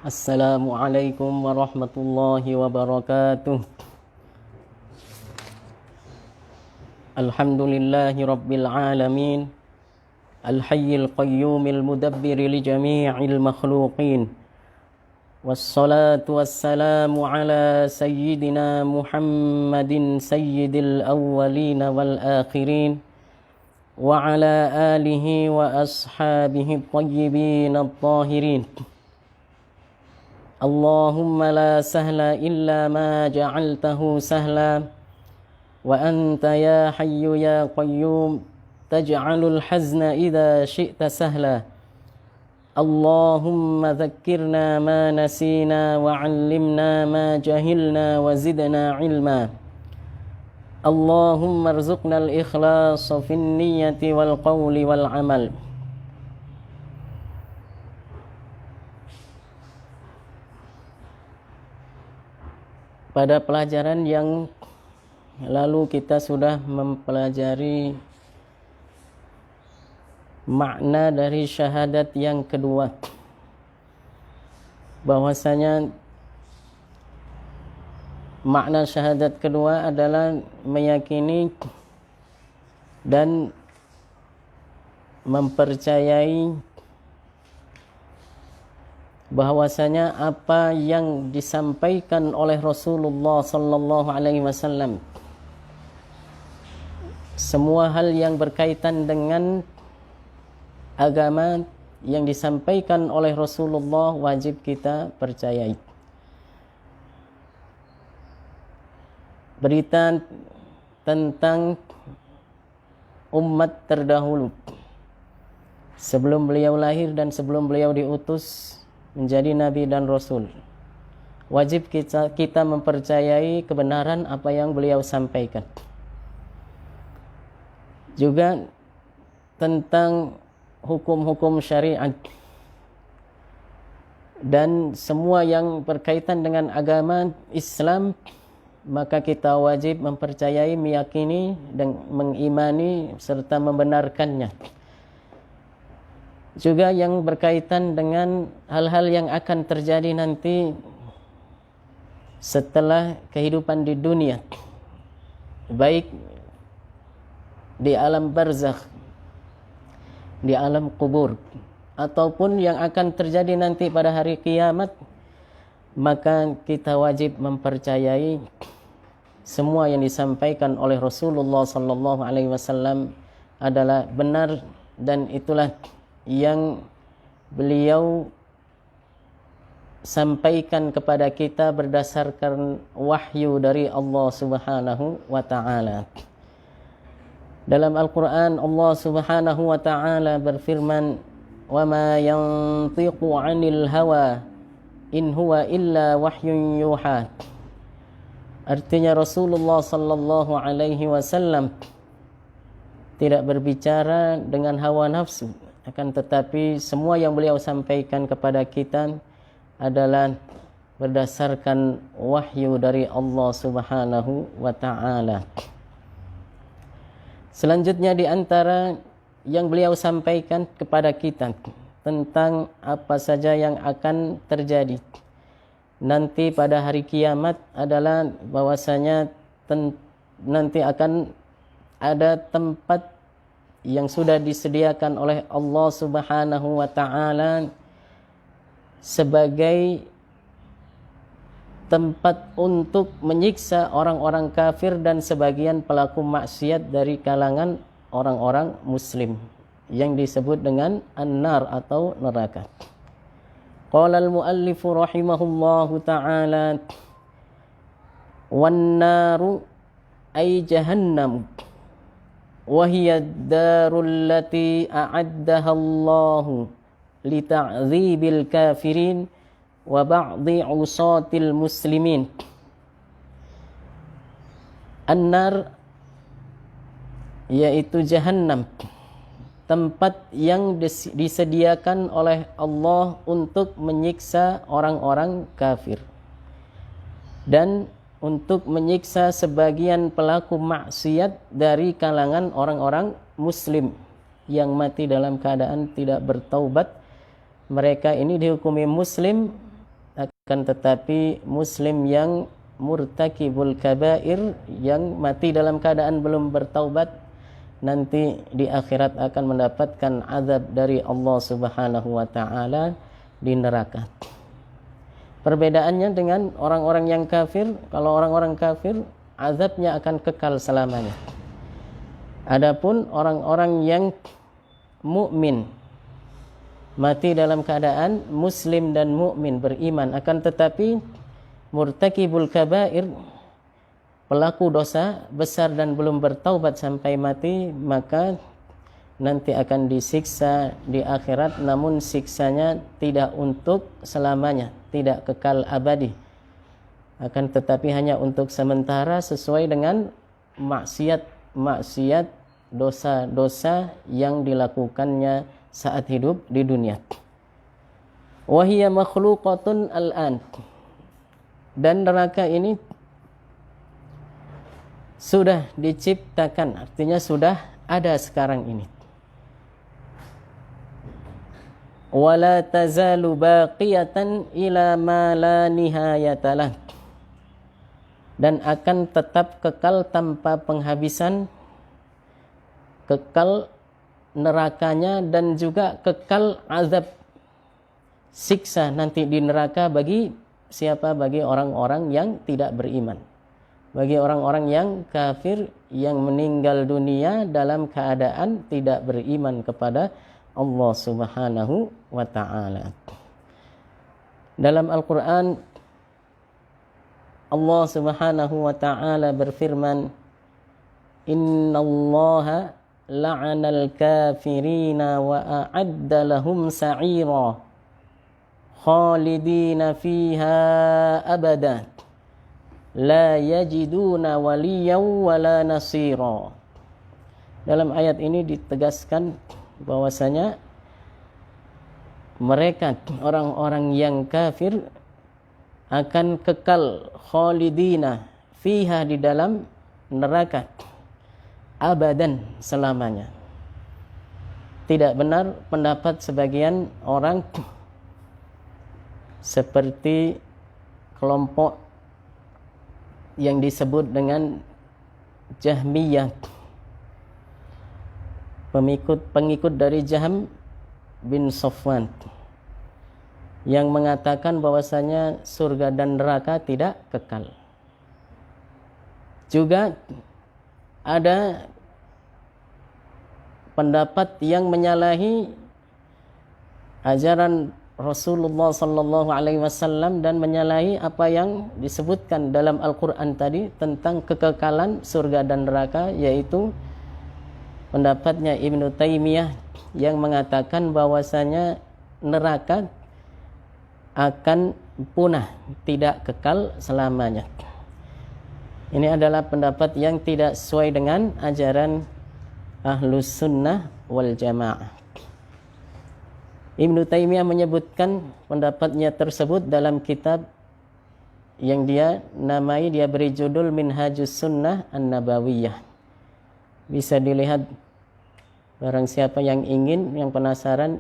Assalamualaikum warahmatullahi wabarakatuh. Alhamdulillahi rabbil alamin. Al-hayyil qayyumil mudabbiri li jami'il makhluqin. Wassalatu wassalamu ala sayyidina Muhammadin sayyidil awwalin wal akhirin. Wa ala alihi wa ashabihi tayyibin at-tahirin. Allahumma la sahla illa ma ja'altahu sahla wa anta ya hayyu ya qayyum taj'alul hazna idha syi'ta sahla. Allahumma dhakkirna ma nasina wa 'allimna ma jahilna wa zidna ilma. Allahumma arzuqna al-ikhlasa fin niyyati wal qawli wal 'amal. Pada pelajaran yang lalu kita sudah mempelajari makna dari syahadat yang kedua, bahwasanya makna syahadat kedua adalah meyakini dan mempercayai bahwasanya apa yang disampaikan oleh Rasulullah sallallahu alaihi wasallam, semua hal yang berkaitan dengan agama yang disampaikan oleh Rasulullah wajib kita percayai. Berita tentang umat terdahulu sebelum beliau lahir dan sebelum beliau diutus menjadi nabi dan rasul, wajib kita mempercayai kebenaran apa yang beliau sampaikan. Juga tentang hukum-hukum syariat dan semua yang berkaitan dengan agama Islam, maka kita wajib mempercayai, meyakini dan mengimani serta membenarkannya. Juga yang berkaitan dengan hal-hal yang akan terjadi nanti setelah kehidupan di dunia, baik di alam barzakh, di alam kubur, ataupun yang akan terjadi nanti pada hari kiamat, maka kita wajib mempercayai semua yang disampaikan oleh Rasulullah sallallahu alaihi wasallam adalah benar, dan itulah yang beliau sampaikan kepada kita berdasarkan wahyu dari Allah Subhanahu wa taala. Dalam Al-Qur'an Allah Subhanahu wa taala berfirman, "Wa ma yantiqu 'anil hawa in huwa illa wahyun yuha." Artinya Rasulullah sallallahu alaihi wasallam tidak berbicara dengan hawa nafsu, akan tetapi semua yang beliau sampaikan kepada kita adalah berdasarkan wahyu dari Allah Subhanahu wa taala. Selanjutnya di antara yang beliau sampaikan kepada kita tentang apa saja yang akan terjadi nanti pada hari kiamat adalah bahwasanya nanti akan ada tempat yang sudah disediakan oleh Allah Subhanahu wa taala sebagai tempat untuk menyiksa orang-orang kafir dan sebagian pelaku maksiat dari kalangan orang-orang muslim yang disebut dengan an-nar atau neraka. Qala al-muallif rahimahullahu taala, wan-naru ay jahannam wa hiya ad-darul lati a'addaha Allahu li ta'dzibil kafirin wa ba'dhi 'usatil muslimin. An-nar yaitu jahannam, tempat yang disediakan oleh Allah untuk menyiksa orang-orang kafir dan untuk menyiksa sebagian pelaku maksiat dari kalangan orang-orang muslim yang mati dalam keadaan tidak bertaubat. Mereka ini dihukumi muslim akan tetapi muslim yang murtakibul kabair, yang mati dalam keadaan belum bertaubat, nanti di akhirat akan mendapatkan azab dari Allah Subhanahu wa taala di neraka. Perbedaannya dengan orang-orang yang kafir, kalau orang-orang kafir azabnya akan kekal selamanya. Adapun orang-orang yang mukmin, mati dalam keadaan muslim dan mukmin beriman, akan tetapi murtakibul kabair, pelaku dosa besar dan belum bertaubat sampai mati, maka nanti akan disiksa di akhirat, namun siksanya tidak untuk selamanya, tidak kekal abadi, akan tetapi hanya untuk sementara sesuai dengan maksiat dosa-dosa yang dilakukannya saat hidup di dunia. Wahiyya makhluqatun al-an, dan neraka ini sudah diciptakan, artinya sudah ada sekarang ini. Wala tazalu baqiyatan ila ma la nihayatalah, dan akan tetap kekal tanpa penghabisan, kekal nerakanya dan juga kekal azab siksa nanti di neraka bagi siapa? Bagi orang-orang yang tidak beriman, bagi orang-orang yang kafir yang meninggal dunia dalam keadaan tidak beriman kepada Allah Subhanahu wa taala. Dalam Al-Qur'an Allah Subhanahu wa taala berfirman, innallaha la'anal kafirina wa a'adda lahum sa'ira khalidina fiha abada la yajiduna waliyan wala nasira. Dalam ayat ini ditegaskan bahwasanya mereka orang-orang yang kafir akan kekal khalidina fiha, di dalam neraka, abadan, selamanya. Tidak benar pendapat sebagian orang seperti kelompok yang disebut dengan Jahmiyah, pengikut dari Jahm bin Safwan, yang mengatakan bahwasanya surga dan neraka tidak kekal. Juga ada pendapat yang menyalahi ajaran Rasulullah sallallahu alaihi wasallam dan menyalahi apa yang disebutkan dalam Al-Qur'an tadi tentang kekekalan surga dan neraka, yaitu pendapatnya Ibnu Taimiyah yang mengatakan bahwasanya neraka akan punah, tidak kekal selamanya. Ini adalah pendapat yang tidak sesuai dengan ajaran Ahlus Sunnah wal Jamaah. Ibnu Taimiyah menyebutkan pendapatnya tersebut dalam kitab yang dia beri judul Minhajus Sunnah An-Nabawiyah. Bisa dilihat, barang siapa yang ingin, yang penasaran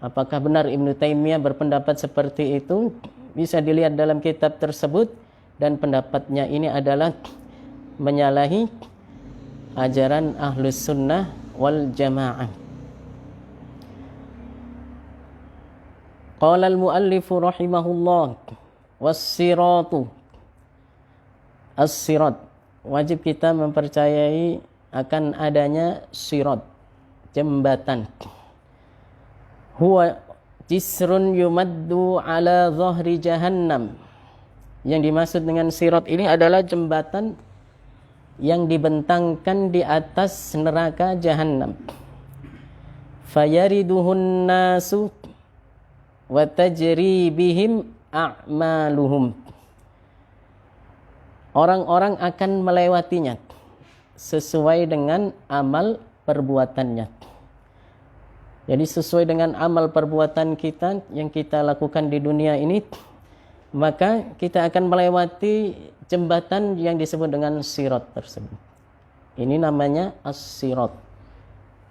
apakah benar Ibnu Taimiyah berpendapat seperti itu, bisa dilihat dalam kitab tersebut, dan pendapatnya ini adalah menyalahi ajaran Ahlus Sunnah wal Jamaah. Qala al-muallifu rahimahullah, was-siratu, as-sirat, wajib kita mempercayai akan adanya sirat, jembatan. Huwa jisrun yumaddu ala dhahri jahannam. Yang dimaksud dengan sirat ini adalah jembatan yang dibentangkan di atas neraka jahannam. Fayariduhun nasu wa tajri bihim a'maluhum. Orang-orang akan melewatinya sesuai dengan amal perbuatannya. Jadi sesuai dengan amal perbuatan kita yang kita lakukan di dunia ini, maka kita akan melewati jembatan yang disebut dengan sirat tersebut. Ini namanya as-sirat.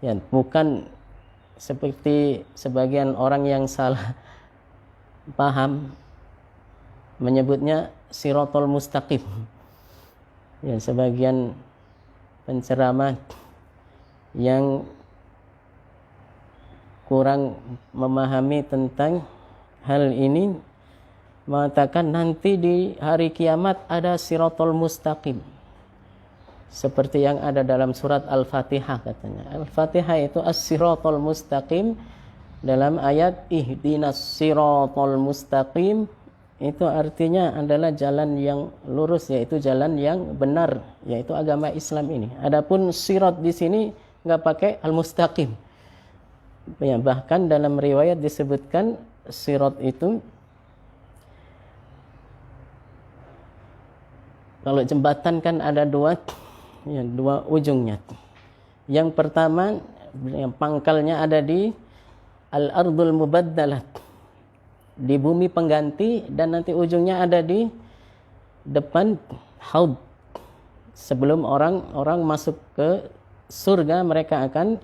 Ya, bukan seperti sebagian orang yang salah paham menyebutnya siratal mustaqim. Ya, sebagian penceramah yang kurang memahami tentang hal ini mengatakan nanti di hari kiamat ada siratal mustaqim, seperti yang ada dalam surat Al-Fatihah katanya. Al-Fatihah itu as-siratal mustaqim, dalam ayat ihdinas siratal mustaqim itu artinya adalah jalan yang lurus, yaitu jalan yang benar, yaitu agama Islam ini. Adapun sirat di sini nggak pakai al-mustaqim. Ya, bahkan dalam riwayat disebutkan sirat itu kalau jembatan kan ada dua ujungnya. Yang pertama yang pangkalnya ada di al-ardul mubaddalah, di bumi pengganti, dan nanti ujungnya ada di depan haud. Sebelum orang masuk ke surga, mereka akan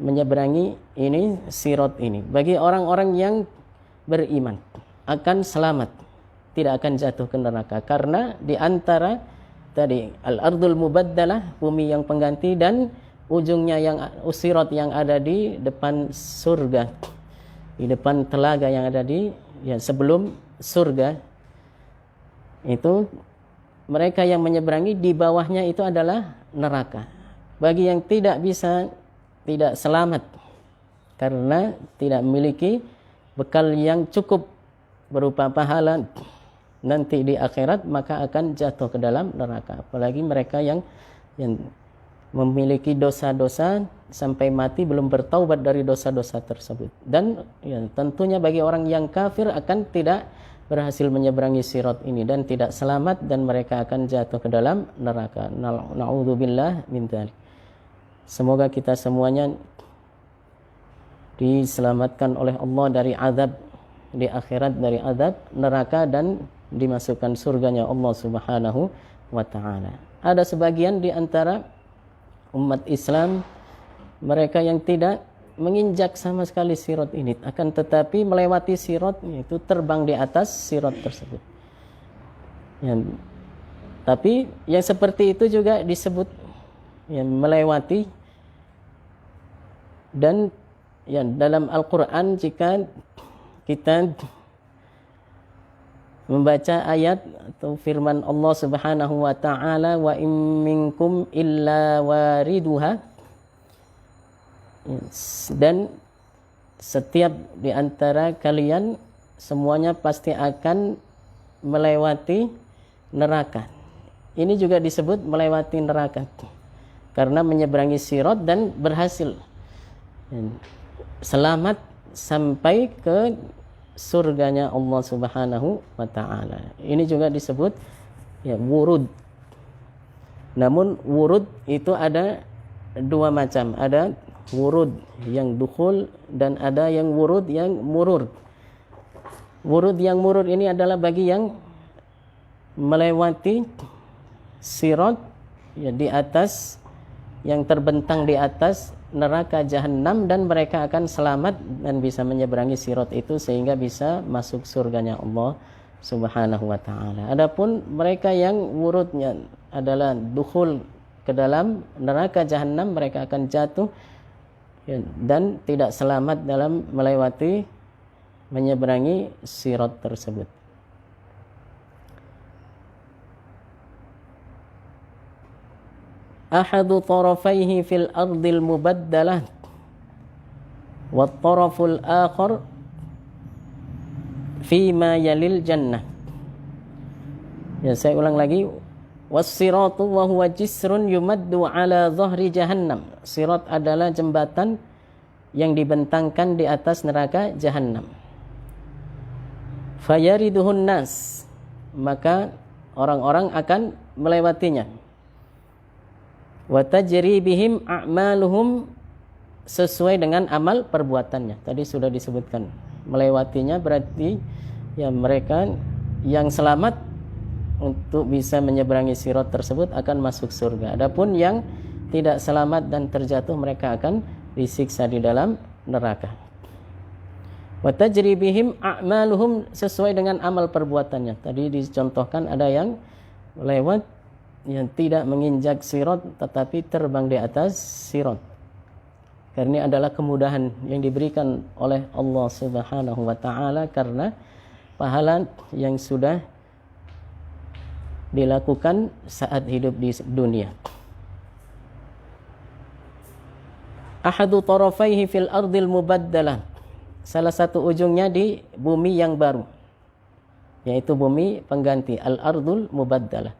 menyeberangi ini sirat ini. Bagi orang-orang yang beriman akan selamat, tidak akan jatuh ke neraka, karena di antara tadi al-ardul mubaddalah, bumi yang pengganti, dan ujungnya yang sirat yang ada di depan surga, di depan telaga yang ada di sebelum surga, itu mereka yang menyeberangi, di bawahnya itu adalah neraka. Bagi yang tidak selamat karena tidak memiliki bekal yang cukup berupa pahala nanti di akhirat, maka akan jatuh ke dalam neraka. Apalagi mereka yang memiliki dosa-dosa sampai mati belum bertaubat dari dosa-dosa tersebut. Dan tentunya bagi orang yang kafir akan tidak berhasil menyeberangi sirat ini dan tidak selamat, dan mereka akan jatuh ke dalam neraka. Na'udzubillah min dzalik. Semoga kita semuanya diselamatkan oleh Allah dari azab di akhirat, dari azab neraka, dan dimasukkan surganya Allah Subhanahu wa ta'ala. Ada sebagian di antara umat Islam mereka yang tidak menginjak sama sekali sirat ini, akan tetapi melewati sirat, yaitu terbang di atas sirat tersebut. Tapi yang seperti itu juga disebut melewati. Dan dalam Al-Quran, jika kita membaca ayat atau firman Allah Subhanahu wa ta'ala, wa in minkum illa wariduha, dan setiap di antara kalian semuanya pasti akan melewati neraka. Ini juga disebut melewati neraka karena menyeberangi sirat dan berhasil selamat sampai ke surganya Allah Subhanahu wa ta'ala. Ini juga disebut wurud. Namun wurud itu ada dua macam. Ada wurud yang dukhul dan ada yang wurud yang murur. Wurud yang murur ini adalah bagi yang melewati sirat di atas, yang terbentang di atas neraka jahanam, dan mereka akan selamat dan bisa menyeberangi sirat itu sehingga bisa masuk surganya Allah Subhanahu wa ta'ala. Adapun mereka yang wurudnya adalah dukhul ke dalam neraka jahanam, mereka akan jatuh dan tidak selamat dalam melewati menyeberangi sirat tersebut. Ahadu tarafaihi fil ardil mubaddalah wa taraful akhar fima yalil jannah. Saya ulang lagi, was-siratu wa huwa jisrun yumaddu ala dhahri jahannam. Sirat adalah jembatan yang dibentangkan di atas neraka jahannam. Fayariduhun nas, maka orang-orang akan melewatinya. Wa tajri bihim a'maluhum, sesuai dengan amal perbuatannya. Tadi sudah disebutkan, melewatinya berarti mereka yang selamat untuk bisa menyeberangi sirat tersebut akan masuk surga. Adapun yang tidak selamat dan terjatuh, mereka akan disiksa di dalam neraka. Wa tajri bihim a'maluhum, sesuai dengan amal perbuatannya. Tadi dicontohkan ada yang lewat yang tidak menginjak sirat tetapi terbang di atas sirat. Karena ini adalah kemudahan yang diberikan oleh Allah Subhanahu wa taala karena pahala yang sudah dilakukan saat hidup di dunia. Ahadu tarafaihi fil ardil mubaddalah, salah satu ujungnya di bumi yang baru, yaitu bumi pengganti, al-ardul mubaddalah.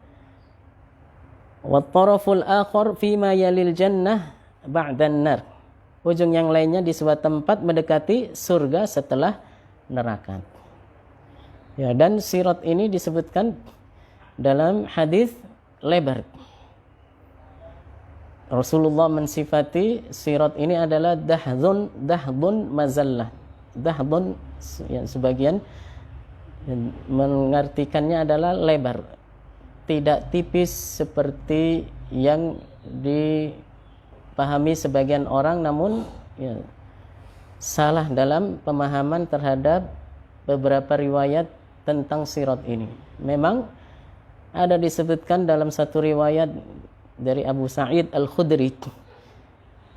Wa taraful akhar fima yalil jannah ba'dan nar, ujung yang lainnya di sebuah tempat mendekati surga setelah neraka. Ya, dan sirat ini disebutkan dalam hadis lebar. Rasulullah mensifati sirat ini adalah dahdun mazallah. Dahdun yang sebagian mengartikannya adalah lebar, tidak tipis seperti yang dipahami sebagian orang, namun ya, salah dalam pemahaman terhadap beberapa riwayat tentang sirat ini. Memang ada disebutkan dalam satu riwayat dari Abu Sa'id Al-Khudri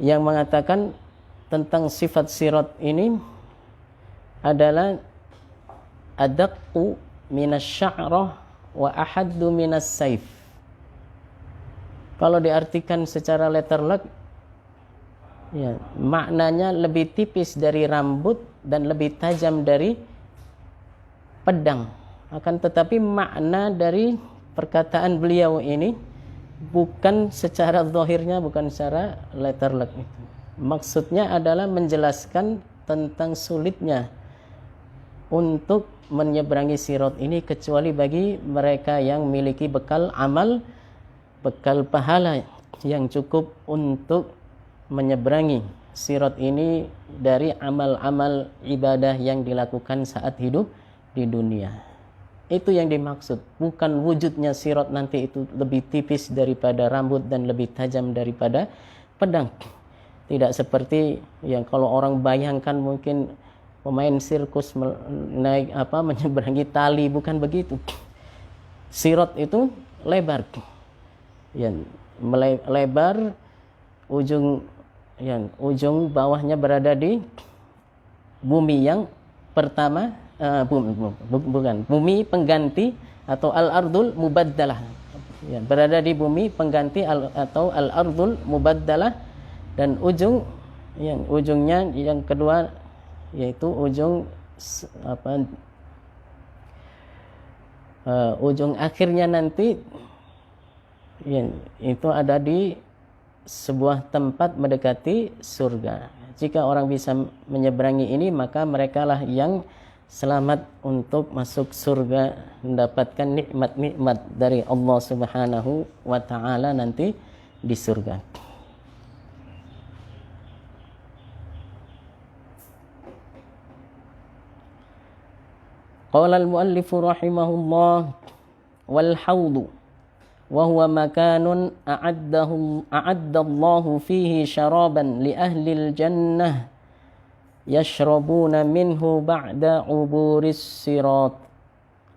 yang mengatakan tentang sifat sirat ini adalah adaqqu minas sya'rah wa ahaddu minas saif. Kalau diartikan secara letterlek, ya, maknanya lebih tipis dari rambut dan lebih tajam dari pedang. Akan tetapi makna dari perkataan beliau ini bukan secara zahirnya, bukan secara letterlek itu. Maksudnya adalah menjelaskan tentang sulitnya untuk menyeberangi sirat ini kecuali bagi mereka yang memiliki bekal amal, bekal pahala yang cukup untuk menyeberangi sirat ini dari amal-amal ibadah yang dilakukan saat hidup di dunia. Itu yang dimaksud, bukan wujudnya sirat nanti itu lebih tipis daripada rambut dan lebih tajam daripada pedang. Tidak seperti yang kalau orang bayangkan mungkin pemain sirkus naik menyeberangi tali, bukan begitu. Sirat itu lebar. Ya, lebar, ujung bawahnya berada di bumi yang pertama, bumi pengganti atau al-ardul mubaddalah, ya, berada di bumi pengganti atau al-ardul mubaddalah, dan ujungnya yang kedua yaitu ujung akhirnya nanti, ya, itu ada di sebuah tempat mendekati surga. Jika orang bisa menyeberangi ini, maka merekalah yang selamat untuk masuk surga, mendapatkan nikmat-nikmat dari Allah Subhanahu wa taala nanti di surga. Qala al-muallif rahimahullah wal haudu wa huwa makanun a'addallahu fihi syaraban li ahli al-jannah yashrabuna minhu ba'da uburis sirat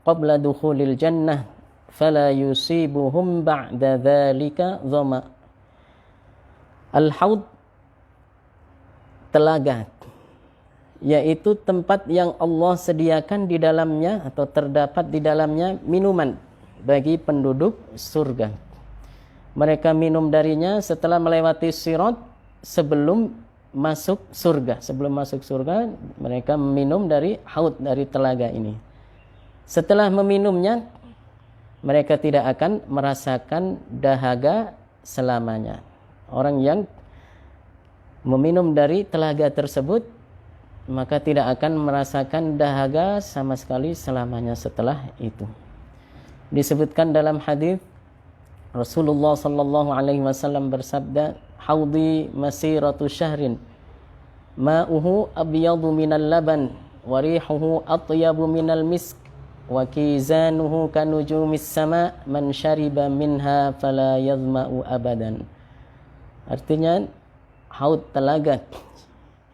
qabla dukhulil jannah fala yusibuhum ba'da dhalika dhama. Al-haud, telaga, yaitu tempat yang Allah sediakan di dalamnya atau terdapat di dalamnya minuman bagi penduduk surga. Mereka minum darinya setelah melewati sirat sebelum masuk surga. Sebelum masuk surga, mereka minum dari haud, dari telaga ini. Setelah meminumnya, mereka tidak akan merasakan dahaga selamanya. Orang yang meminum dari telaga tersebut, maka tidak akan merasakan dahaga sama sekali selamanya setelah itu. Disebutkan dalam hadis Rasulullah sallallahu alaihi wasallam bersabda, haudi masiratu syahrin ma'uhu abyadu minal laban wa rihuhu atyabu minal misk wa kizanuhu kanujumis sama man syariba minha fala yadhma'u abadan. Artinya haud, telaga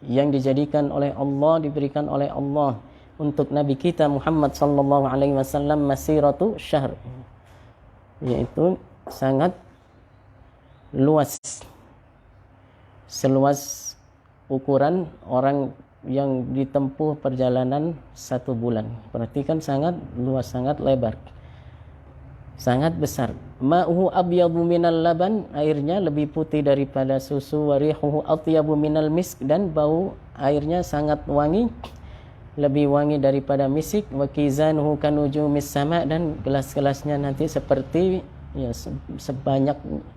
yang dijadikan oleh Allah, diberikan oleh Allah untuk Nabi kita Muhammad sallallahu alaihi wasallam masiratu syahr, yaitu sangat luas, seluas ukuran orang yang ditempuh perjalanan 1 bulan. Perhatikan, sangat luas, sangat lebar, sangat besar. Ma'uhu abyadu minal laban, airnya lebih putih daripada susu. Warihuhu atyabu minal misk, dan bau airnya sangat wangi, lebih wangi daripada misik. Wa kizanuhu kanujumis sama, dan gelas-gelasnya nanti seperti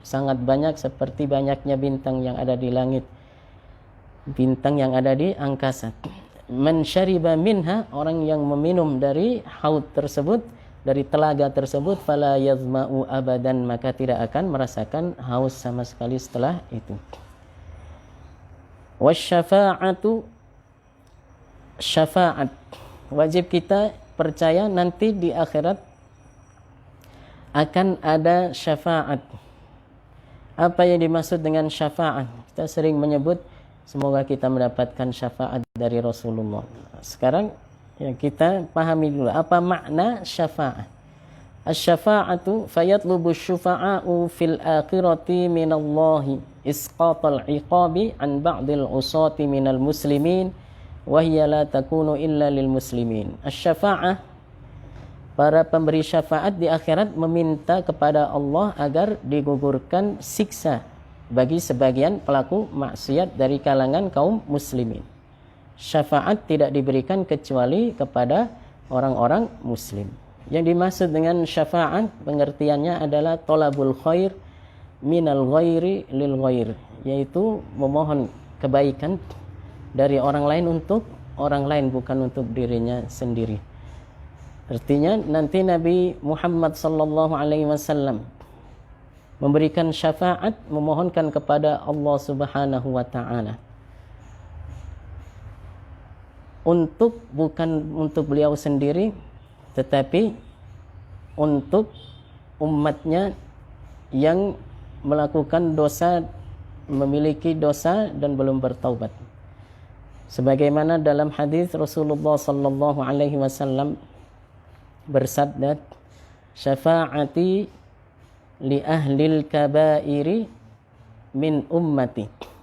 sangat banyak seperti banyaknya bintang yang ada di langit, bintang yang ada di angkasa. Man syariba minha, orang yang meminum dari haud tersebut, dari telaga tersebut, fala yazma'u abadan, maka tidak akan merasakan haus sama sekali setelah itu. Wasyafa'atu, syafaat, wajib kita percaya nanti di akhirat akan ada syafaat. Apa yang dimaksud dengan syafaat? Kita sering menyebut semoga kita mendapatkan syafaat dari Rasulullah. Sekarang kita pahami dulu apa makna syafaat. Asy-syafa'atu fayatlubu syufa'a'u fil akhirati minallahi isqatal iqabi an ba'dil usati minal muslimin wa hiya la takunu illa lil muslimin. Asy-syafa'ah, para pemberi syafaat di akhirat meminta kepada Allah agar digugurkan siksa bagi sebagian pelaku maksiat dari kalangan kaum muslimin. Syafaat tidak diberikan kecuali kepada orang-orang muslim. Yang dimaksud dengan syafaat, pengertiannya adalah tolabul khair minal ghairi lil ghair, yaitu memohon kebaikan dari orang lain untuk orang lain, bukan untuk dirinya sendiri. Artinya nanti Nabi Muhammad sallallahu alaihi wasallam memberikan syafaat, memohonkan kepada Allah Subhanahu wa taala bukan untuk beliau sendiri, tetapi untuk umatnya yang melakukan dosa, memiliki dosa dan belum bertaubat. Sebagaimana dalam hadis Rasulullah sallallahu alaihi wasallam bersabda, syafaati li ahlil kabairi min ummati.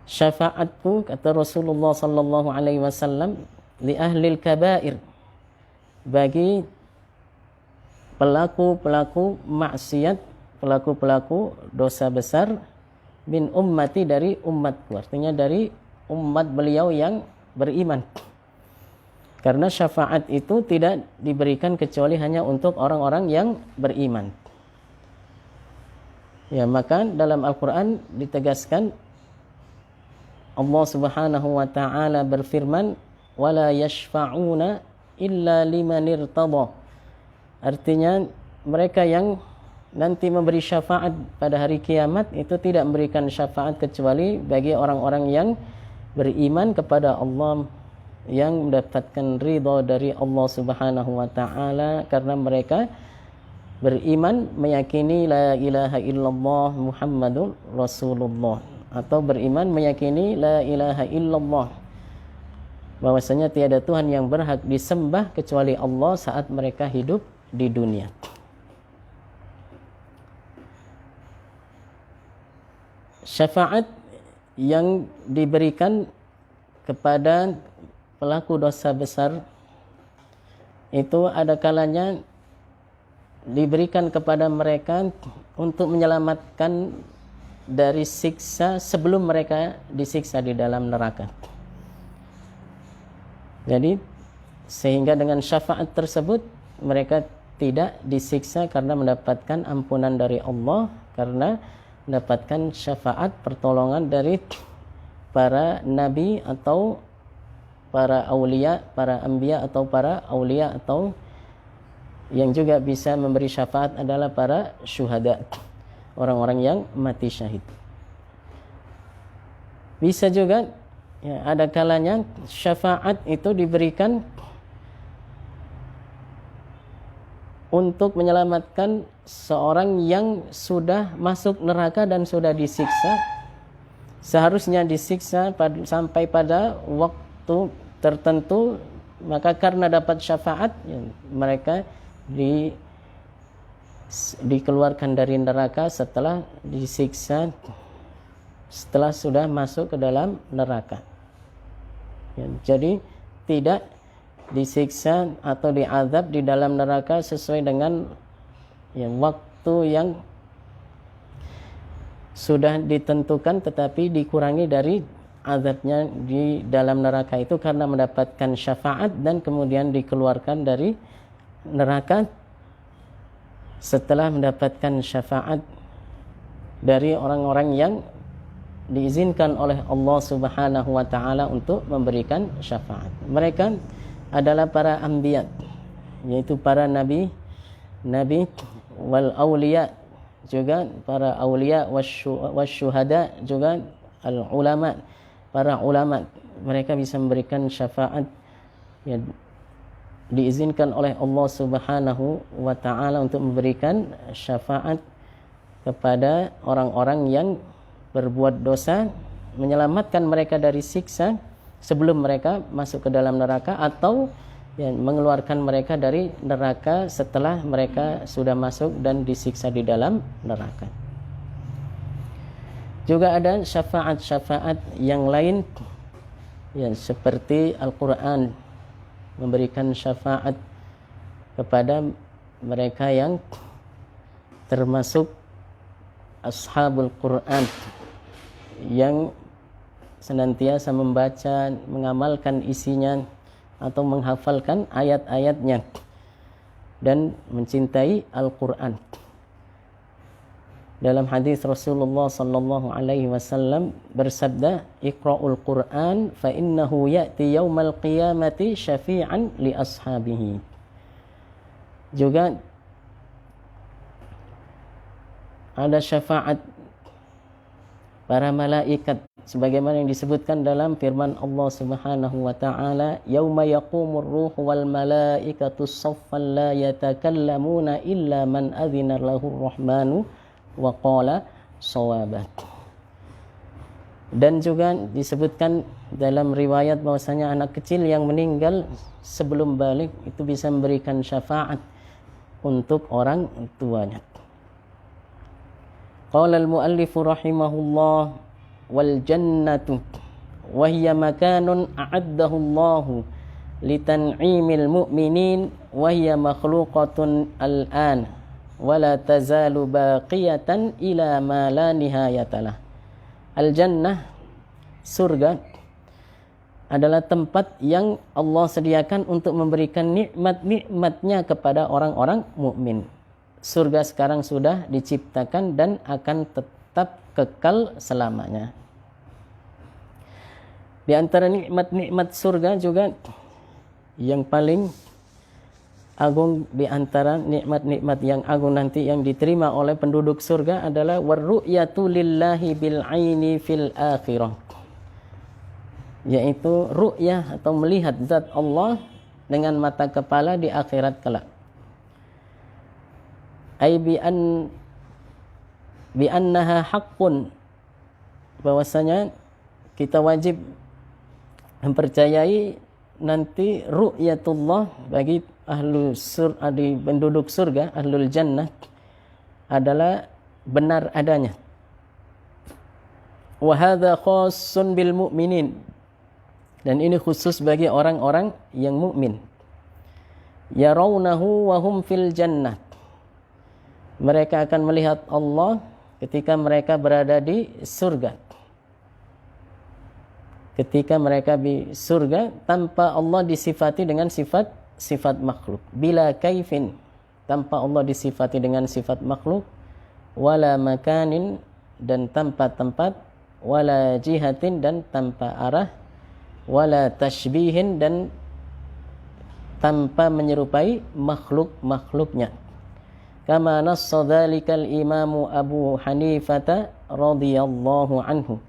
Syafaatku, kata Rasulullah sallallahu alaihi wasallam, li ahlil kabair, bagi pelaku-pelaku maksiat, pelaku-pelaku dosa besar, min ummati, dari umatku, artinya dari umat beliau yang beriman. Karena syafaat itu tidak diberikan kecuali hanya untuk orang-orang yang beriman. Ya, maka dalam Al-Quran ditegaskan, Allah Subhanahu wa taala berfirman, wala yashfa'una illa liman irtada. Artinya mereka yang nanti memberi syafaat pada hari kiamat itu tidak memberikan syafaat kecuali bagi orang-orang yang beriman kepada Allah, yang mendapatkan ridha dari Allah Subhanahu wa taala karena mereka beriman, meyakini la ilaha illallah Muhammadur Rasulullah, atau beriman meyakini la ilaha illallah, bahwasanya tiada Tuhan yang berhak disembah kecuali Allah saat mereka hidup di dunia. Syafaat yang diberikan kepada pelaku dosa besar itu ada kalanya diberikan kepada mereka untuk menyelamatkan dari siksa sebelum mereka disiksa di dalam neraka. Jadi sehingga dengan syafaat tersebut mereka tidak disiksa karena mendapatkan ampunan dari Allah, karena mendapatkan syafaat, pertolongan dari para nabi atau para aulia, para anbiya atau para aulia, atau yang juga bisa memberi syafaat adalah para syuhada, orang-orang yang mati syahid. Bisa juga ya, ada kalanya syafaat itu diberikan untuk menyelamatkan seorang yang sudah masuk neraka dan sudah disiksa, seharusnya disiksa sampai pada waktu tertentu, maka karena dapat syafaat mereka dikeluarkan dari neraka setelah disiksa, setelah sudah masuk ke dalam neraka. Jadi tidak disiksa atau diazab di dalam neraka sesuai dengan waktu yang sudah ditentukan, tetapi dikurangi dari azabnya di dalam neraka itu karena mendapatkan syafaat dan kemudian dikeluarkan dari neraka setelah mendapatkan syafaat dari orang-orang yang diizinkan oleh Allah Subhanahu wa taala untuk memberikan syafaat. Mereka adalah para anbiya, yaitu para nabi wal auliya, juga para auliya wasyuhada, juga al ulama, para ulama. Mereka bisa memberikan syafaat, diizinkan oleh Allah Subhanahu wa taala untuk memberikan syafaat kepada orang-orang yang berbuat dosa, menyelamatkan mereka dari siksa sebelum mereka masuk ke dalam neraka, atau mengeluarkan mereka dari neraka setelah mereka sudah masuk dan disiksa di dalam neraka. Juga ada syafaat-syafaat yang lain, seperti Al-Quran memberikan syafaat kepada mereka yang termasuk ashabul Quran, yang senantiasa membaca, mengamalkan isinya atau menghafalkan ayat-ayatnya dan mencintai Al-Quran. Dalam hadis Rasulullah sallallahu alaihi wasallam bersabda, "Iqra'ul Qur'an fa innahu ya'ti yaumal qiyamati syafi'an li ashabihi." Juga ada syafaat para malaikat sebagaimana yang disebutkan dalam firman Allah Subhanahu wa taala, "Yauma yaqumur ruhu wal malaikatu shaffan la yatakallamuna illa man adzina lahur rahmanu wa qala shawaba." Dan juga disebutkan dalam riwayat bahwasanya anak kecil yang meninggal sebelum balik itu bisa memberikan syafaat untuk orang tuanya. Qala al-muallif rahimahullah, wal jannatu wa hiya makanun a'addahu Allahu litan'imil mu'minin wa hiya makhluqatun al-an wa la tazalu baqiyatan ila ma la nihayatalah. Al-jannah, surga, adalah tempat yang Allah sediakan untuk memberikan nikmat-nikmatnya kepada orang-orang mukmin. Surga sekarang sudah diciptakan dan akan tetap kekal selamanya. Di antara nikmat-nikmat surga juga yang paling agung, di antara nikmat-nikmat yang agung nanti yang diterima oleh penduduk surga adalah warru'yatu lillahi bil aini fil akhirah, yaitu ru'yah atau melihat zat Allah dengan mata kepala di akhirat kelak. Ai bi annaha haqqun, bahwasanya kita wajib mempercayai nanti ru'yatullah bagi di penduduk surga, ahlul jannah, adalah benar adanya. Wa hadza khassun bil mu'minin, dan ini khusus bagi orang-orang yang mukmin. Yarawnahu wa hum fil jannah, mereka akan melihat Allah ketika mereka berada di surga. Ketika mereka di surga tanpa Allah disifati dengan sifat makhluk, bila kaifin, tanpa Allah disifati dengan sifat makhluk, wala makanin, dan tanpa tempat, wala jihatin, dan tanpa arah, wala tashbihin, dan tanpa menyerupai makhluk-makhluknya. Kama nassa dzalikal imamu Abu Hanifah radhiyallahu anhu,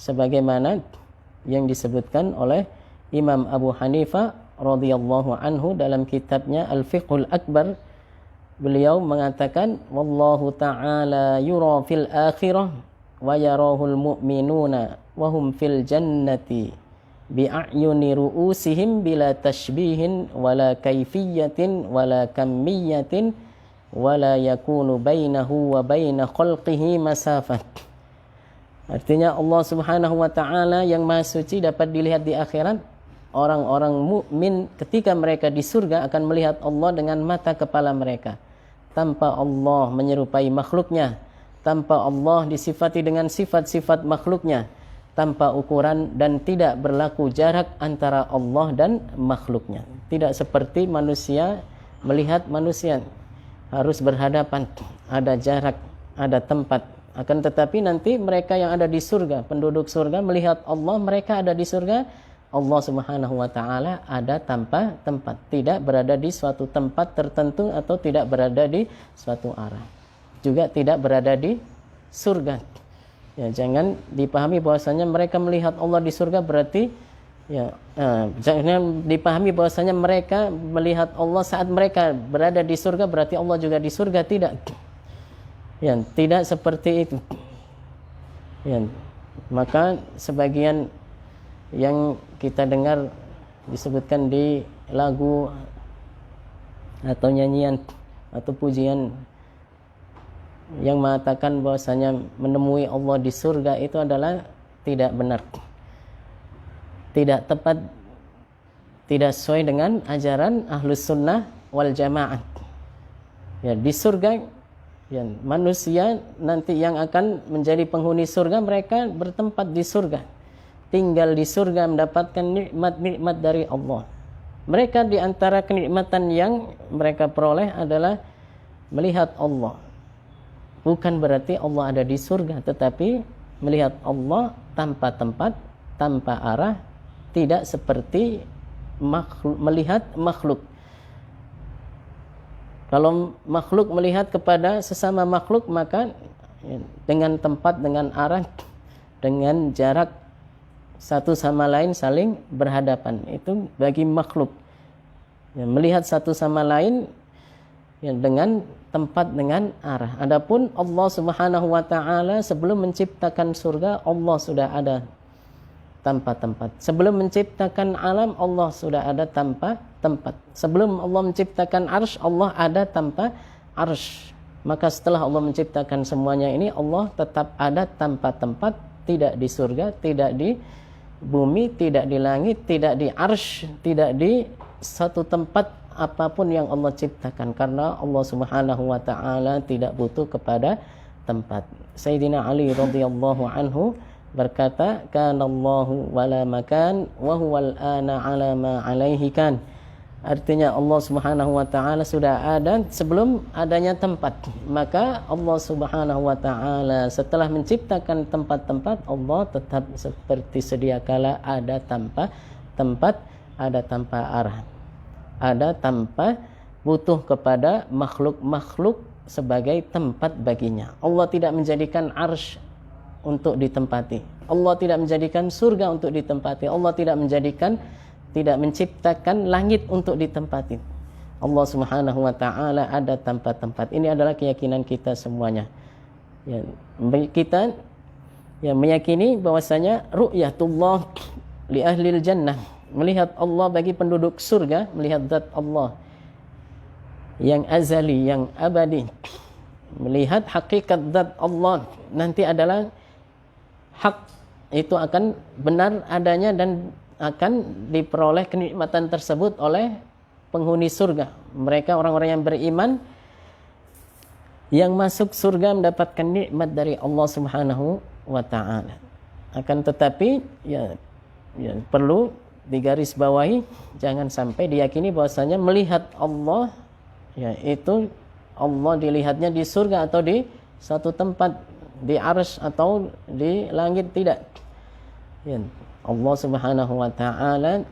sebagaimana yang disebutkan oleh Imam Abu Hanifah radhiyallahu anhu dalam kitabnya Al-Fiqhul Akbar, beliau mengatakan wallahu ta'ala yura fil akhirah wa yarahul mu'minuna wa hum fil jannati bi'ayuni ru'usihim bila tashbihin wala kaifiyatin wala kammiyatin wala yakunu bainahu wa baina khalqihi masafat. Artinya Allah Subhanahu wa taala yang Maha Suci dapat dilihat di akhirat. Orang-orang mukmin ketika mereka di surga akan melihat Allah dengan mata kepala mereka, tanpa Allah menyerupai makhluknya, tanpa Allah disifati dengan sifat-sifat makhluknya, tanpa ukuran, dan tidak berlaku jarak antara Allah dan makhluknya. Tidak seperti manusia melihat manusia, harus berhadapan, ada jarak, ada tempat. Akan tetapi nanti mereka yang ada di surga, penduduk surga melihat Allah, mereka ada di surga, Allah Subhanahu wa taala ada tanpa tempat, tidak berada di suatu tempat tertentu atau tidak berada di suatu arah. Juga tidak berada di surga. Ya, jangan dipahami bahwasanya mereka melihat Allah di surga berarti jangan dipahami bahwasanya mereka melihat Allah saat mereka berada di surga berarti Allah juga di surga, tidak. Ya, tidak seperti itu. Ya, maka sebagian yang kita dengar disebutkan di lagu atau nyanyian atau pujian yang mengatakan bahwasanya menemui Allah di surga itu adalah tidak benar, tidak tepat, tidak sesuai dengan ajaran Ahlus Sunnah wal Jamaah. Ya, di surga ya, manusia nanti yang akan menjadi penghuni surga, mereka bertempat di surga, tinggal di surga, mendapatkan nikmat-nikmat dari Allah. Mereka di antara kenikmatan yang mereka peroleh adalah melihat Allah. Bukan berarti Allah ada di surga, tetapi melihat Allah tanpa tempat, tanpa arah, tidak seperti melihat makhluk. Kalau makhluk melihat kepada sesama makhluk, maka dengan tempat, dengan arah, dengan jarak, satu sama lain saling berhadapan. Itu bagi makhluk. Ya, melihat satu sama lain ya, dengan tempat, dengan arah. Adapun Allah Subhanahu wa taala sebelum menciptakan surga, Allah sudah ada tanpa tempat. Sebelum menciptakan alam, Allah sudah ada tanpa tempat. Sebelum Allah menciptakan arsy, Allah ada tanpa arsy. Maka setelah Allah menciptakan semuanya ini, Allah tetap ada tanpa tempat, tidak di surga, tidak di bumi, tidak di langit, tidak di arsy, tidak di satu tempat apapun yang Allah ciptakan, karena Allah Subhanahu wa taala tidak butuh kepada tempat. Sayyidina Ali radhiyallahu anhu berkata, kanallahu wala makan wa huwal ana ala ma alaihi kan. Artinya Allah Subhanahu wa taala sudah ada sebelum adanya tempat. Maka Allah Subhanahu wa taala setelah menciptakan tempat-tempat, Allah tetap seperti sedia kala ada tanpa tempat, ada tanpa arah, ada tanpa butuh kepada makhluk-makhluk sebagai tempat baginya. Allah tidak menjadikan arsy untuk ditempati. Allah tidak menjadikan surga untuk ditempati. Allah tidak menciptakan langit untuk ditempati. Allah Subhanahu wa taala ada tanpa tempat. Ini adalah keyakinan kita semuanya. Ya, kita meyakini bahwasanya ru'yatullah li ahlil jannah, melihat Allah bagi penduduk surga, melihat zat Allah yang azali, yang abadi, melihat hakikat zat Allah nanti adalah hak, itu akan benar adanya dan akan diperoleh kenikmatan tersebut oleh penghuni surga. Mereka orang-orang yang beriman yang masuk surga mendapatkan nikmat dari Allah Subhanahu wa taala. Akan tetapi perlu digarisbawahi, jangan sampai diyakini bahwasanya melihat Allah itu Allah dilihatnya di surga atau di satu tempat, di arsy atau di langit, tidak. Allah Subhanahu wa taala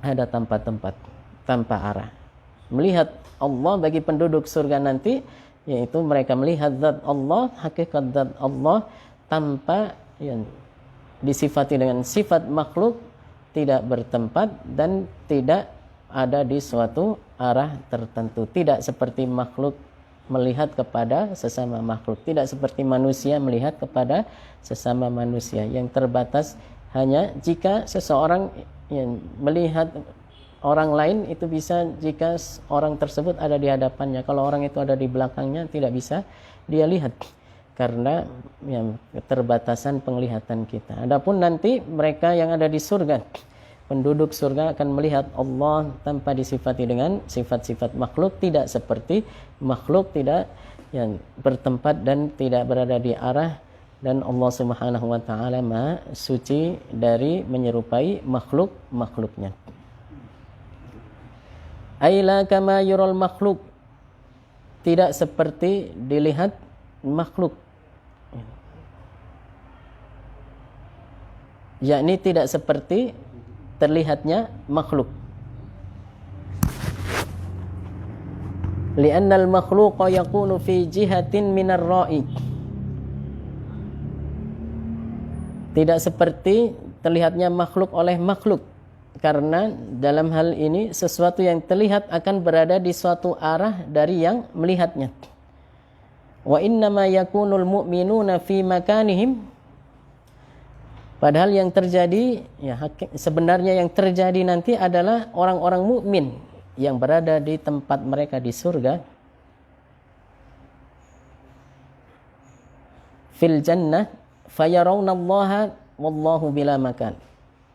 ada tanpa tempat, tanpa arah. Melihat Allah bagi penduduk surga nanti, yaitu mereka melihat zat Allah, hakikat zat Allah tanpa disifati dengan sifat makhluk, tidak bertempat dan tidak ada di suatu arah tertentu. Tidak seperti makhluk melihat kepada sesama makhluk. Tidak seperti manusia melihat kepada sesama manusia, yang terbatas hanya jika seseorang yang melihat orang lain itu bisa jika orang tersebut ada di hadapannya. Kalau orang itu ada di belakangnya tidak bisa dia lihat karena keterbatasan penglihatan kita. Adapun nanti mereka yang ada di surga, penduduk surga akan melihat Allah tanpa disifati dengan sifat-sifat makhluk, tidak seperti makhluk, tidak yang bertempat dan tidak berada di arah, dan Allah Subhanahu wa taala Maha suci dari menyerupai makhluk-makhluknya. Aila kama yural makhluk, tidak seperti dilihat makhluk, yakni tidak seperti terlihatnya makhluk. Li'annal makhluqa yakunu fi jihatin minar ra'i, tidak seperti terlihatnya makhluk oleh makhluk, karena dalam hal ini sesuatu yang terlihat akan berada di suatu arah dari yang melihatnya. Wa innama yakunul mu'minuna fi makanihim, padahal yang terjadi sebenarnya yang terjadi nanti adalah orang-orang mukmin yang berada di tempat mereka di surga, fil jannah fayarawnallaha wallahu bila makan.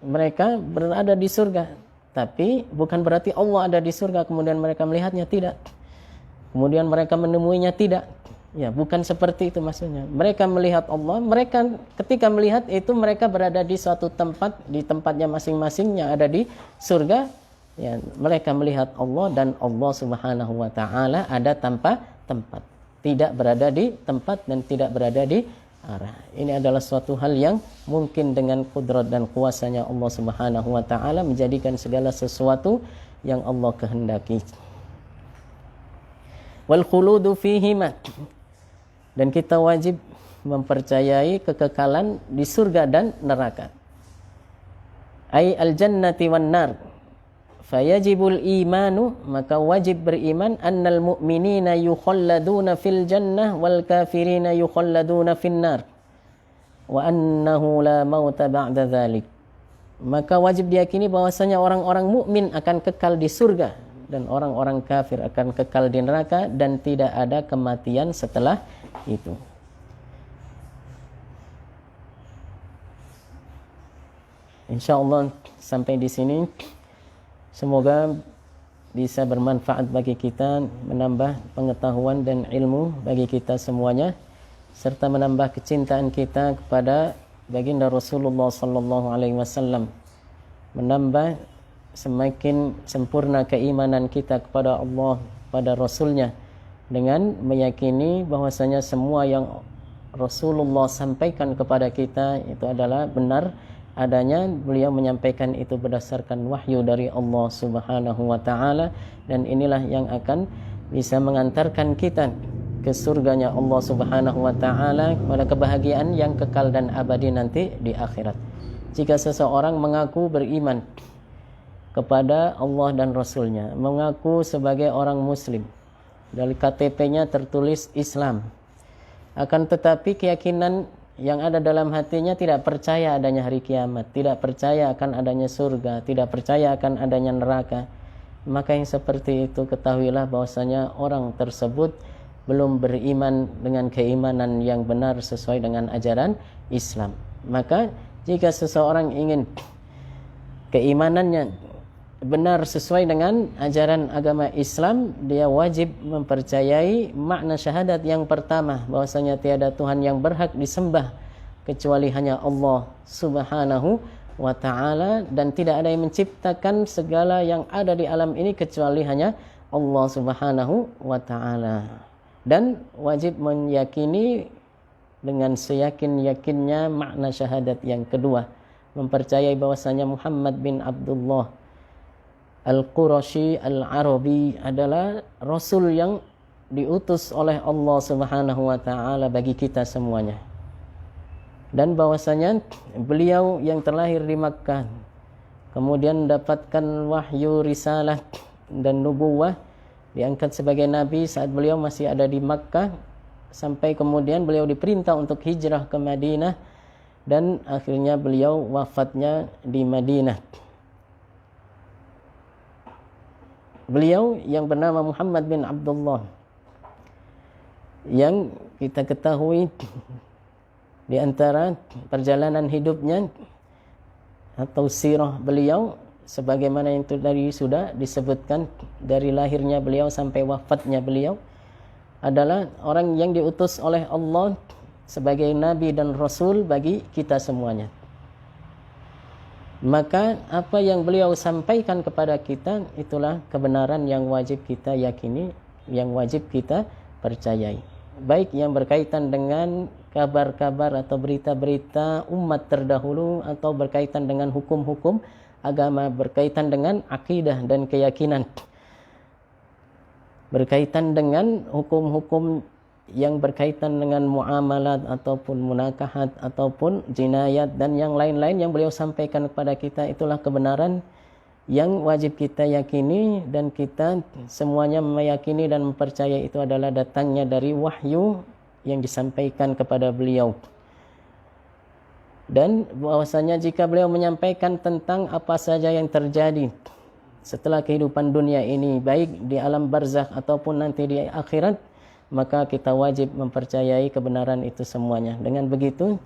Mereka berada di surga, tapi bukan berarti Allah ada di surga kemudian mereka melihatnya, tidak. Kemudian mereka menemuinya, tidak. Ya, bukan seperti itu maksudnya. Mereka melihat Allah, mereka ketika melihat itu mereka berada di suatu tempat, di tempatnya masing-masing yang ada di surga. Ya, mereka melihat Allah dan Allah Subhanahu wa taala ada tanpa tempat, tidak berada di tempat dan tidak berada di arah. Ini adalah suatu hal yang mungkin dengan kudrat dan kuasanya Allah Subhanahu wa taala menjadikan segala sesuatu yang Allah kehendaki. Wal khuludu fihima, dan kita wajib mempercayai kekekalan di surga dan neraka. Ai al jannati wan nar. Fayajibul imanu, maka wajib beriman, annal mu'minina yukhalladuna fil jannah wal kafirina yukhalladuna fin nar wa annahu la mauta ba'da dzalik. Maka wajib diyakini bahwasanya orang-orang mukmin akan kekal di surga dan orang-orang kafir akan kekal di neraka dan tidak ada kematian setelah itu. Insyaallah sampai di sini. Semoga bisa bermanfaat bagi kita, menambah pengetahuan dan ilmu bagi kita semuanya, serta menambah kecintaan kita kepada baginda Rasulullah sallallahu alaihi wasallam, menambah semakin sempurna keimanan kita kepada Allah, pada Rasulnya, dengan meyakini bahwasanya semua yang Rasulullah sampaikan kepada kita itu adalah benar adanya. Beliau menyampaikan itu berdasarkan wahyu dari Allah Subhanahu wa taala, dan inilah yang akan bisa mengantarkan kita ke surganya Allah Subhanahu wa taala, kepada kebahagiaan yang kekal dan abadi nanti di akhirat. Jika seseorang mengaku beriman kepada Allah dan Rasulnya, mengaku sebagai orang muslim, dari KTP-nya tertulis Islam, akan tetapi keyakinan yang ada dalam hatinya tidak percaya adanya hari kiamat, tidak percaya akan adanya surga, tidak percaya akan adanya neraka, maka yang seperti itu ketahuilah bahwasanya orang tersebut belum beriman dengan keimanan yang benar sesuai dengan ajaran Islam. Maka jika seseorang ingin keimanannya benar sesuai dengan ajaran agama Islam, dia wajib mempercayai makna syahadat yang pertama, bahwasanya tiada Tuhan yang berhak disembah kecuali hanya Allah Subhanahu wa ta'ala, dan tidak ada yang menciptakan segala yang ada di alam ini kecuali hanya Allah Subhanahu wa ta'ala. Dan wajib meyakini dengan seyakin-yakinnya makna syahadat yang kedua, mempercayai bahwasanya Muhammad bin Abdullah Al-Qurashi Al-Arabi adalah Rasul yang diutus oleh Allah Subhanahu wa ta'ala bagi kita semuanya, dan bahwasanya beliau yang terlahir di Makkah kemudian mendapatkan wahyu risalah dan nubuwah diangkat sebagai nabi saat beliau masih ada di Makkah, sampai kemudian beliau diperintah untuk hijrah ke Madinah, dan akhirnya beliau wafatnya di Madinah. Beliau yang bernama Muhammad bin Abdullah, yang kita ketahui di antara perjalanan hidupnya atau sirah beliau, sebagaimana yang tadi sudah disebutkan, dari lahirnya beliau sampai wafatnya beliau, adalah orang yang diutus oleh Allah sebagai nabi dan rasul bagi kita semuanya. Maka apa yang beliau sampaikan kepada kita, itulah kebenaran yang wajib kita yakini, yang wajib kita percayai. Baik yang berkaitan dengan kabar-kabar atau berita-berita umat terdahulu, atau berkaitan dengan hukum-hukum agama, berkaitan dengan akidah dan keyakinan, berkaitan dengan hukum-hukum yang berkaitan dengan muamalat ataupun munakahat ataupun jinayat dan yang lain-lain yang beliau sampaikan kepada kita, itulah kebenaran yang wajib kita yakini, dan kita semuanya meyakini dan mempercayai itu adalah datangnya dari wahyu yang disampaikan kepada beliau. Dan bahwasanya jika beliau menyampaikan tentang apa saja yang terjadi setelah kehidupan dunia ini, baik di alam barzakh ataupun nanti di akhirat, maka kita wajib mempercayai kebenaran itu semuanya. Dengan begitu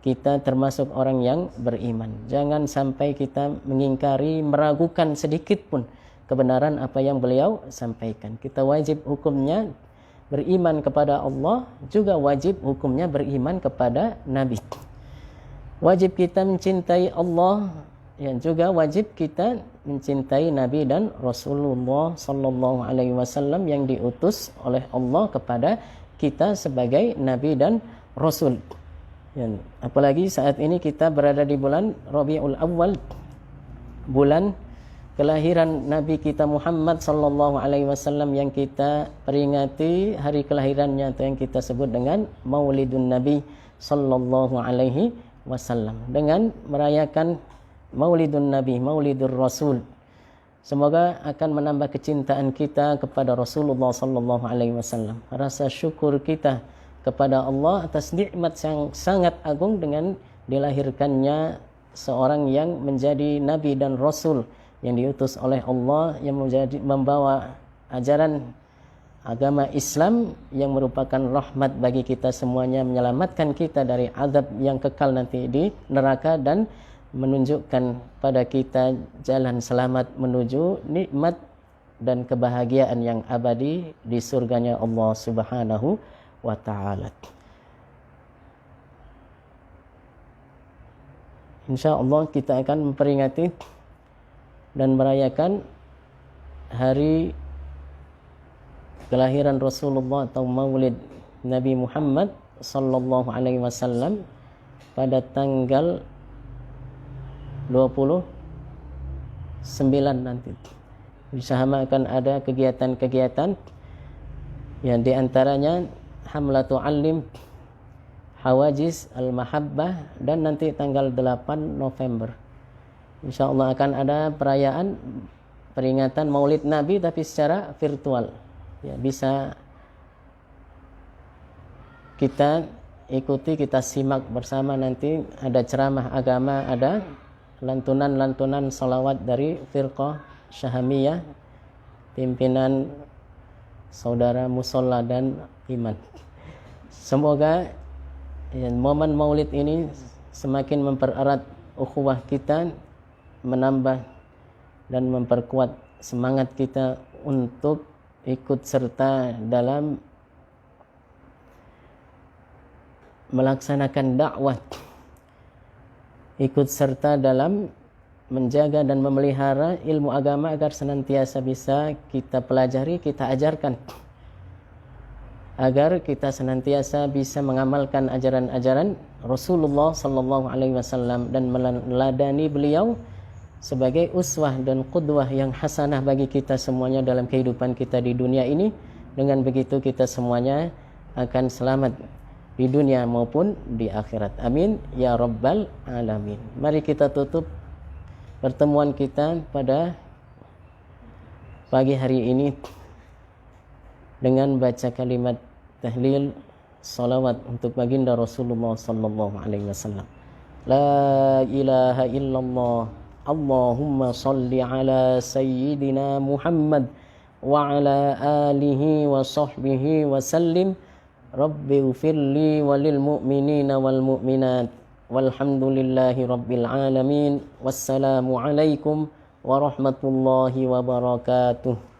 kita termasuk orang yang beriman. Jangan sampai kita mengingkari, meragukan sedikit pun kebenaran apa yang beliau sampaikan. Kita wajib hukumnya beriman kepada Allah, juga wajib hukumnya beriman kepada Nabi. Wajib kita mencintai Allah, yang juga wajib kita mencintai Nabi dan Rasulullah sallallahu alaihi wasallam yang diutus oleh Allah kepada kita sebagai Nabi dan Rasul. Apalagi saat ini kita berada di bulan Rabiul Awal, bulan kelahiran Nabi kita Muhammad sallallahu alaihi wasallam, yang kita peringati hari kelahirannya atau yang kita sebut dengan Maulidun Nabi sallallahu alaihi wasallam, dengan merayakan Maulidun Nabi, Maulidur Rasul. Semoga akan menambah kecintaan kita kepada Rasulullah sallallahu alaihi wasallam, rasa syukur kita kepada Allah atas nikmat yang sangat agung dengan dilahirkannya seorang yang menjadi nabi dan rasul yang diutus oleh Allah, yang membawa ajaran agama Islam yang merupakan rahmat bagi kita semuanya, menyelamatkan kita dari azab yang kekal nanti di neraka, dan menunjukkan pada kita jalan selamat menuju nikmat dan kebahagiaan yang abadi di surganya Allah Subhanahu wa ta'ala. InsyaAllah kita akan memperingati dan merayakan hari kelahiran Rasulullah atau Maulid Nabi Muhammad sallallahu alaihi wasallam pada tanggal 29 nanti. Insyaallah akan ada kegiatan-kegiatan yang diantaranya Hamlatu Alim, Hawajiz Al-Mahabbah, dan nanti tanggal 8 November InsyaAllah akan ada perayaan peringatan Maulid Nabi tapi secara virtual. Ya, bisa kita ikuti, kita simak bersama. Nanti ada ceramah agama, ada lantunan-lantunan salawat dari Firqah Syahamiyah, pimpinan saudara Musolla dan Iman. Semoga momen Maulid ini semakin mempererat ukhuwah kita, menambah dan memperkuat semangat kita untuk ikut serta dalam melaksanakan dakwah, ikut serta dalam menjaga dan memelihara ilmu agama agar senantiasa bisa kita pelajari, kita ajarkan, agar kita senantiasa bisa mengamalkan ajaran-ajaran Rasulullah sallallahu alaihi wasallam dan meneladani beliau sebagai uswah dan qudwah yang hasanah bagi kita semuanya dalam kehidupan kita di dunia ini. Dengan begitu kita semuanya akan selamat di dunia maupun di akhirat. Amin ya rabbal alamin. Mari kita tutup pertemuan kita pada pagi hari ini dengan baca kalimat tahlil salawat untuk baginda Rasulullah sallallahu alaihi wasallam. La ilaha illallah, Allahumma salli ala sayyidina Muhammad wa ala alihi wa sahbihi wa sallim. Rabbi ighfirli walil mu'minina wal mu'minat. Walhamdulillahi rabbil alamin. Wassalamu alaikum warahmatullahi wabarakatuh.